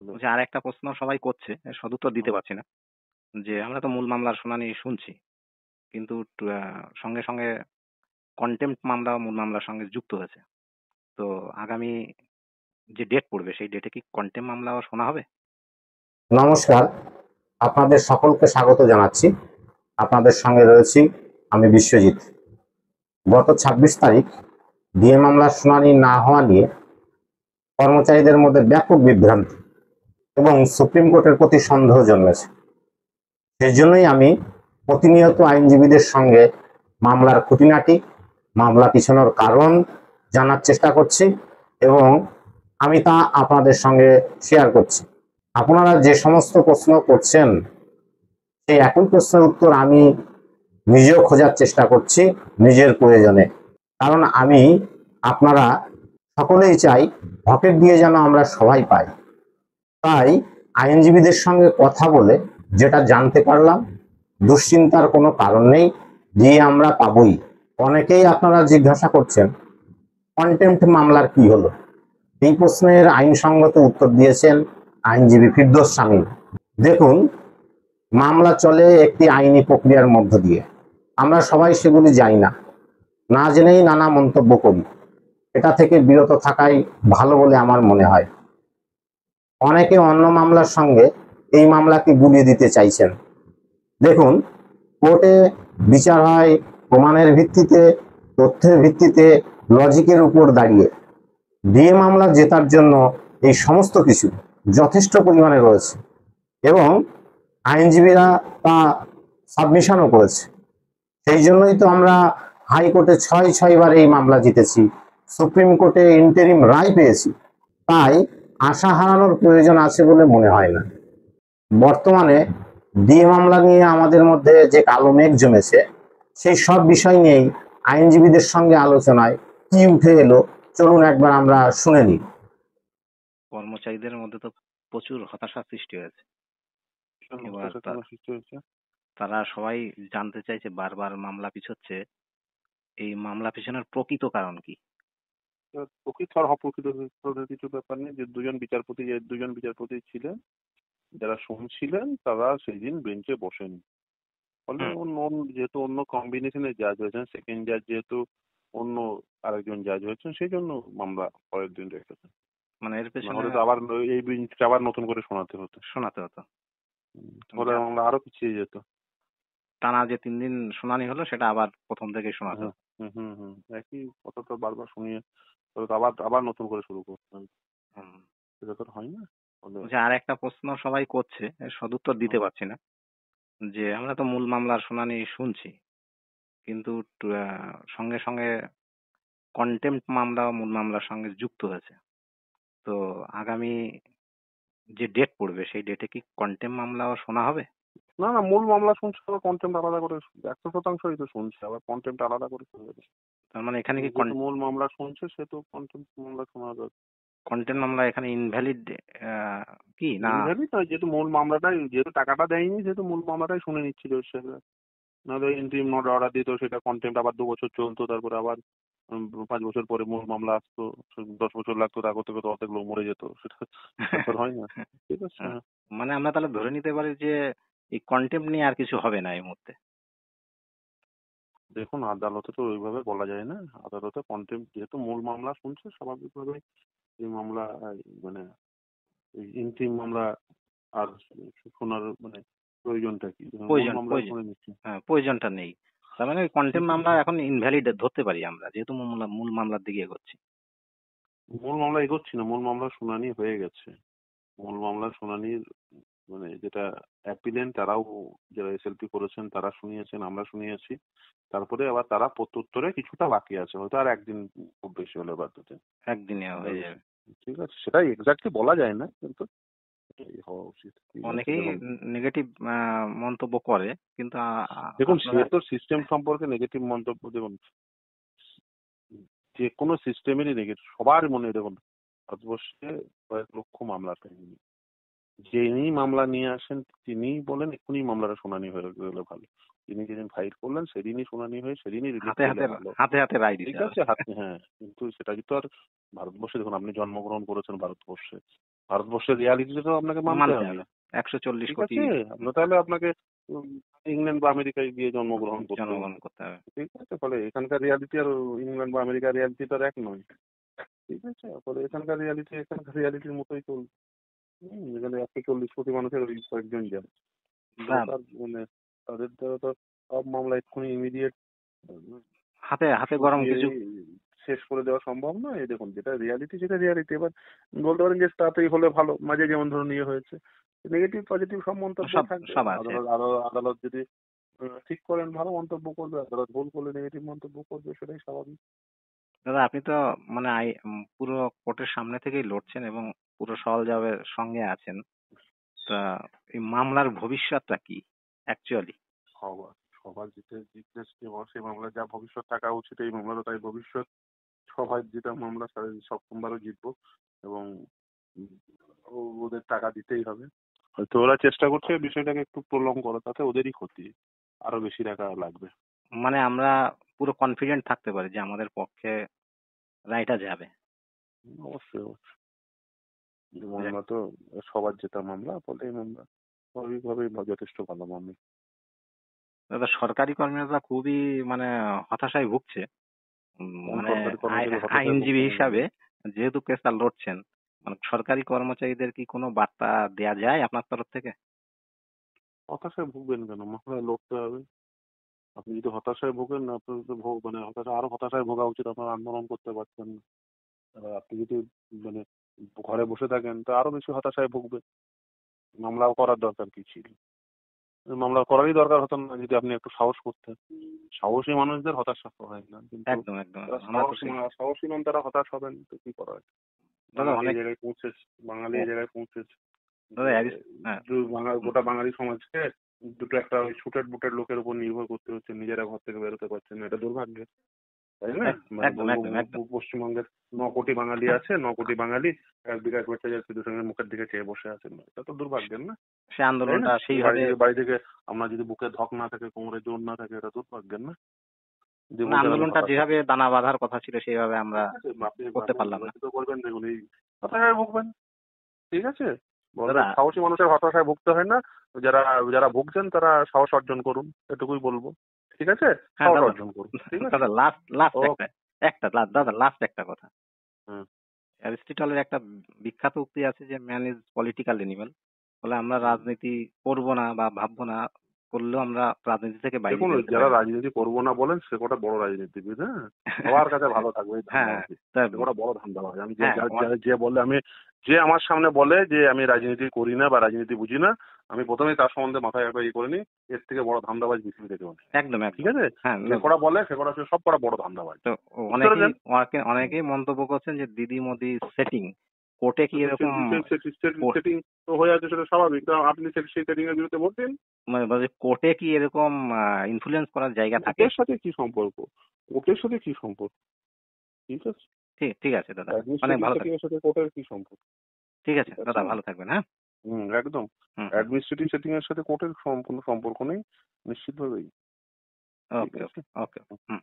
বলছি আর একটা প্রশ্ন সবাই করছে, এর সদুত্তর দিতে পারছি না। যে আমরা তো মূল মামলার শুনানি শুনছি, কিন্তু সঙ্গে সঙ্গে কন্টেম্পট মামলা মূল মামলার সঙ্গে যুক্ত হয়েছে। তো আগামী যে ডেট পড়বে সেই ডেটে কি কন্টেম্পট মামলা শোনা হবে? নমস্কার, আপনাদের সকলকে স্বাগত জানাচ্ছি। আপনাদের সঙ্গে রয়েছি আমি বিশ্বজিৎ। গত ২৬ তারিখ ডিএ মামলার শুনানি না হওয়া নিয়ে কর্মচারীদের মধ্যে ব্যাপক বিভ্রান্তি এবং সুপ্রিম কোর্টের প্রতি সন্দেহ জন্মেছে। সেই জন্যই আমি প্রতিনিয়ত আইনজীবীদের সঙ্গে মামলার খুঁটিনাটি, মামলা পিছানোর কারণ জানার চেষ্টা করছি এবং আমি তা আপনাদের সঙ্গে শেয়ার করছি। আপনারা যে সমস্ত প্রশ্ন করছেন সেই একই প্রশ্নের উত্তর আমি নিজেও খোঁজার চেষ্টা করছি নিজের প্রয়োজনে। কারণ আমি আপনারা সকলেই চাই পকেট দিয়ে যেন আমরা সবাই পাই। তাই আইনজীবীদের সঙ্গে কথা বলে যেটা জানতে পারলাম, দুশ্চিন্তার কোনো কারণ নেই, দিয়ে আমরা পাবই। অনেকেই আপনারা জিজ্ঞাসা করছেন কন্টেম্পট মামলার কি হলো। এই প্রশ্নের আইনসঙ্গত উত্তর দিয়েছেন আইনজীবী ফিরদৌস শামীম। দেখুন, মামলা চলে একটি আইনি প্রক্রিয়ার মধ্য দিয়ে। আমরা সবাই সেগুলি জানি না, না জেনেই নানা মন্তব্য করি। এটা থেকে বিরত থাকাই ভালো বলে আমার মনে হয়। অনেকে অন্য মামলার সঙ্গে এই মামলাকে গুলিয়ে দিতে চাইছেন। দেখুন, কোর্টে বিচার হয় প্রমাণের ভিত্তিতে, তথ্যের ভিত্তিতে, লজিকের উপর দাঁড়িয়ে। ডিএ মামলা জেতার জন্য এই সমস্ত কিছু যথেষ্ট পরিমাণে রয়েছে এবং আইনজীবীরা তা সাবমিশনও করেছে। সেই জন্যই তো আমরা হাইকোর্টে ৬বার এই মামলা জিতেছি, সুপ্রিম কোর্টে ইন্টারিম রায় পেয়েছি। তাই আশা হারানোর প্রয়োজন আছে বলে মনে হয় না। বর্তমানে ডিএ মামলা নিয়ে আমাদের মধ্যে যে কালো মেঘ জমেছে, সেই সব বিষয় নিয়েই আইনজীবীদের সঙ্গে আলোচনায় কি উঠে এলো চলুন একবার আমরা শুনে নিই। কর্মচারীদের মধ্যে তো প্রচুর হতাশার সৃষ্টি হয়েছে। এবার তারা সবাই জানতে চাইছে, বারবার মামলা পিছোচ্ছে, এই মামলা পিছনের প্রকৃত কারণ কি? প্রকৃত আর অপ্রকৃত কিছু ব্যাপার নেই। যে দুজন বিচারপতি ছিলেন, যারা শুনছিলেন তারা সেই দিন বেঞ্চে বসেন। ফলে যেহেতু অন্য কম্বিনেশনের জাজ হয়েছেন, সেকেন্ড জাজ যেহেতু অন্য আরেকজন জাজ হয়েছেন, সেই জন্য মামলা পরের দিন রেখেছেন। মানে এর পেছনে নাহলে তো আবার এই বেঞ্চটা আবার নতুন করে শোনাতে হতো। ফলে মামলা আরো পিছিয়ে যেত। টানা যে 3 দিন শুনানি হলো সেটা আবার প্রথম থেকে শোনাতে হতো। একই কথা তো বারবার শুনিয়ে আবার আবার নতুন করে শুরু করতেন। সেটা তো হয় না। আর একটা প্রশ্ন সবাই করছে, এর সদুত্তর দিতে পারছি না। যে আমরা তো মূল মামলার শুনানি শুনছি, কিন্তু সঙ্গে সঙ্গে কন্টেম্পট মামলা মূল মামলার সঙ্গে যুক্ত হয়েছে। তো আগামী যে ডেট পড়বে সেই ডেটে কি কন্টেম্পট মামলাও শোনা হবে? না, মূল মামলা শুনছে, আবার কন্টেম্পট আলাদা করে 100%ই তো শুনছে, আবার কন্টেম্পট আলাদা করে শুনবে। তার মানে এখানে কি মূল মামলা শুনছে, সে তো কন্টেম্পট মামলা শোনা যাবে। কন্টেম্পট মামলা এখানে ইনভ্যালিড কি না? ইনভ্যালিড নয়, যেহেতু মূল মামলাটাই, যেহেতু টাকাটা দেয়নি, সেহেতু মূল মামলাটাই শুনে নিচ্ছিল সেটা। নাহলে ইন্টারিম নোট অর্ডার দিত, সেটা কন্টেম্পট আবার 2 বছর চলতো, তারপরে আবার 5 বছর পরে মূল মামলা আসতো, 10 বছর লাগতো, তা করতে করতে অর্ধেক লোক মরে যেত। সেটা হয় না। ঠিক আছে, মানে আমরা তাহলে ধরে নিতে পারি যে এই কন্টেম্পট নিয়ে আর কিছু হবে না এই মুহূর্তে? দেখুন, আদালতে তো ওইভাবে বলা যায় না। আদালতে কন্টেম্পট যেহেতু মূল মামলা শুনছে, স্বাভাবিকভাবে এই মামলা মানে ইন্টারিম মামলা আর শোনার মানে প্রয়োজনটা কি? প্রয়োজনটা নেই। তার মানে কন্টেম্পট মামলা এখন ইনভ্যালিড ধরতে পারি আমরা, যেহেতু মূল মামলার দিকে এগোচ্ছি। মূল মামলা এগোচ্ছি না, মূল মামলার শুনানি হয়ে গেছে। মূল মামলার শুনানির মানে যেটা অ্যাপিলেন্ট, তারাও যারা এসএলপি করেছেন তারা শুনিয়েছেন, আমরা শুনিয়েছি। তারপরে আবার তারা প্রত্যুত্তরে কিছুটা বাকি আছে, হয়তো আর একদিন, খুব বেশি হলে বা 2 দিন, একদিনে হয়ে যাবে। ঠিক আছে, সেটাই এক্স্যাক্টলি বলা যায় না, কিন্তু এটাই হওয়া উচিত। অনেকেই নেগেটিভ মন্তব্য করে, কিন্তু দেখুন, সে তো সিস্টেম সম্পর্কে নেগেটিভ মন্তব্য, দেখুন যে কোনো সিস্টেমেরই নেগেটিভ সবার মনে। দেখুন, ভারতবর্ষে কয়েক লক্ষ মামলা কাহিনী, যিনি মামলা নিয়ে আসেন তিনি বলেন এক্ষুনি মামলাটা শুনানি হয়ে গেলে ভালো। তিনি যেদিন ফাইল করলেন সেদিনই শুনানি হয়ে সেদিনই হাতে হাতে রায় দিতে ঠিক আছে, হাতে। হ্যাঁ, কিন্তু সেটা কিন্তু আর ভারতবর্ষে, দেখুন আপনি জন্মগ্রহণ করেছেন ভারতবর্ষে, ভারতবর্ষের রিয়ালিটিটা তো আপনাকে মানতে মানতে হবে, হবে 140 ঠিক কোটি আছে? তাহলে আপনাকে ইংল্যান্ড বা আমেরিকায় গিয়ে জন্মগ্রহণ করতে হবে, জন্মগ্রহণ করতে হবে। ঠিক আছে? ফলে এখানকার রিয়ালিটি আর ইংল্যান্ড বা আমেরিকার রিয়ালিটি তো আর এক নয়, ঠিক আছে? ফলে এখানকার রিয়ালিটির মতোই চলছে। এখানে 140 কোটি মানুষের ওই কয়েকজন যায়, না, তার মানে তাদের দ্বারা তো সব মামলা এক্ষুনি ইমিডিয়েট হাতে হাতে গরম কিছু। শেষ করে দেওয়া সম্ভব নয়। এই দেখুন, যেটা রিয়ালিটি সেটা রিয়ালিটি। এবার বলতে পারেন যে তাড়াতাড়ি হলে ভালো, মাঝে যেমন ধরুন ইয়ে হয়েছে, নেগেটিভ পজিটিভ সব মন্তব্য সব থাকবে। সব আছে। আদালত যদি ঠিক করেন ভালো মন্তব্য করবে, আদালত ভুল করলে নেগেটিভ মন্তব্য করবে, সেটাই স্বাভাবিক। দাদা আপনি তো মানে পুরো কোর্টের সামনে থেকেই লড়ছেন এবং পুরো সওয়ালজবাবের সঙ্গে আছেন। তা এই মামলার ভবিষ্যৎটা কি অ্যাকচুয়ালি? সবার সবার জিজ্ঞেস সেই মামলার যা ভবিষ্যৎ থাকা উচিত, এই মামলারও তাই ভবিষ্যৎ। সবাই যেটা মামলা সপ্তমবারও জিতবো এবং উম, ওদের টাকা দিতেই হবে। হয়তো ওরা চেষ্টা করছে বিষয়টাকে একটু প্রলং করা, তাতে ওদেরই ক্ষতি, আরো বেশি টাকা লাগবে। মানে আমরা পুরো কনফিডেন্ট থাকতে পারি যে আমাদের পক্ষে রায়টা যাবে। অবশ্যই অবশ্যই, এই মামলা তো সবার জেতা মামলা, ফলে এই মামলা স্বাভাবিকভাবেই যথেষ্ট ভালো মামলা। দাদা সরকারি কর্মীরা খুবই মানে হতাশায় ভুগছে। কোন মানে সরকারি কর্মচারী হতাশায় আইনজীবী ভুগছেন? হিসাবে যেহেতু কেসটা লড়ছেন, মানে সরকারি কর্মচারীদের কি কোনো বার্তা দেয়া যায় আপনার তরফ থেকে? হতাশায় ভুগবেন কেন? মামলায় লড়তে হবে। আপনি যদি হতাশায় ভোগেন, আপনার তো মানে আরো হতাশায় ভোগা উচিত, আপনারা আন্দোলন করতে পারছেন না। এবার আপনি যদি মানে ঘরে বসে থাকেন তো আরো বেশি হতাশায় ভুগবে। মামলা করার দরকার কি ছিল? মামলা করারই দরকার হতো না যদি আপনি একটু সাহস করতেন। সাহসী মানুষদের হতাশা হয় না, কিন্তু একদম একদম যারা আমরা তো সেই সাহসী নন তারা হতাশ হবেন, তো কি করা হয়? দাদা বাঙালি এই অনেক জায়গায় পৌঁছেছে, বাঙালি এই জায়গায় পৌঁছেছে দাদা যে হ্যাঁ গোটা বাঙালি সমাজকে দুটো একটা ওই সুটেড বুটেড লোকের উপর নির্ভর করতে হচ্ছে, নিজেরা ঘর থেকে বেরোতে পারছে না, এটা দুর্ভাগ্যের, তাই না? মানে একদম একদম একদম পশ্চিমবঙ্গের 9 কোটি বাঙালি আছে, 9 কোটি বাঙালি এক বিকাশ ভট্টাচার্য শুধু সঙ্গে মুখের দিকে চেয়ে বসে আছেন, এটা তো দুর্ভাগ্যের না, সে তাই না? আন্দোলনটা সেইভাবে বাড়ি থেকে আমরা যদি বুকে ধক না থাকে, কোমরে জোর না থাকে, এটা দুর্ভাগ্যের না? যে মানে বলছেন আমি আন্দোলনটা হতাশা, যেভাবে দানা বাঁধার কথা ছিল সেইভাবে আমরা ঠিক আছে? আপনি করতে পারলাম না। নির্বাচিত করবেন, দেখুন এই হতাশায় ভুগবেন, ঠিক আছে? দাদা সাহসী মানুষের হতাশায় ভুগতে হয় না। যারা যারা ভুগছেন তারা সাহস অর্জন করুন, এটুকুই বলবো, ঠিক আছে? হ্যাঁ সাহস দাদা অর্জন করুন, ঠিক আছে? দাদা লাস্ট লাস্ট ও দাদা লাস্ট একটা কথা। হুম। অ্যারিস্টটলের একটা বিখ্যাত উক্তি আছে যে ম্যান ইজ পলিটিক্যাল এনিম্যাল। ফলে আমরা রাজনীতি করব না বা ভাববো না, করলেও আমরা রাজনীতি থেকে বাইরে দেখুন, বেরোতে যারা পারি না। রাজনীতি করবো না বলেন সে কটা বড় রাজনীতিবিদ, হ্যাঁ, সবার কাছে ভালো থাকবে এই হ্যাঁ ধান্দাবাজি, তা সে কটা বড় ধান্দাবাজ। আমি হ্যাঁ যে বলে যে আমার সামনে বলে যে আমি রাজনীতি করি না বা রাজনীতি বুঝি না, আমি প্রথমেই তার সম্বন্ধে মাথায় একবার ইয়ে করে নিই, এর থেকে বড় ধান্দাবাজ পৃথিবীতে কেউ নেই, একদম ঠিক একদম আছে? হ্যাঁ যে কটা বলে সে কটা সব কটা বড় ধান্দাবাজ, তো বুঝতে পেরেছেন? অনেকেই মন্তব্য করছেন যে দিদি মোদি সেটিং কোর্টে কি এরকম সেটিং তো হয়ে আছে, সেটা স্বাভাবিক। তো আপনি সেই সেটিং এর বিরুদ্ধে ভোট দিন। মানে কোর্টে কি এরকম ইনফ্লুয়েন্স করার জায়গা থাকে? ওটের সাথে কি সম্পর্ক? ওটের সাথে কি সম্পর্ক? ঠিক আছে, ঠিক ঠিক আছে দাদা, অনেক অ্যাডমিনিস্ট্রেটিভ ভালো সেটিং থাকবেন। এর সাথে কোর্টের কি সম্পর্ক? ঠিক আছে ঠিক আছে দাদা, না? ভালো থাকবেন। হ্যাঁ একদম। হুম অ্যাডমিনিস্ট্রেটিভ সেটিং এর সাথে কোর্টের কোনো সম্পর্ক নেই, নিশ্চিতভাবেই, ঠিক ওকে আছে? ওকে ওকে হুম।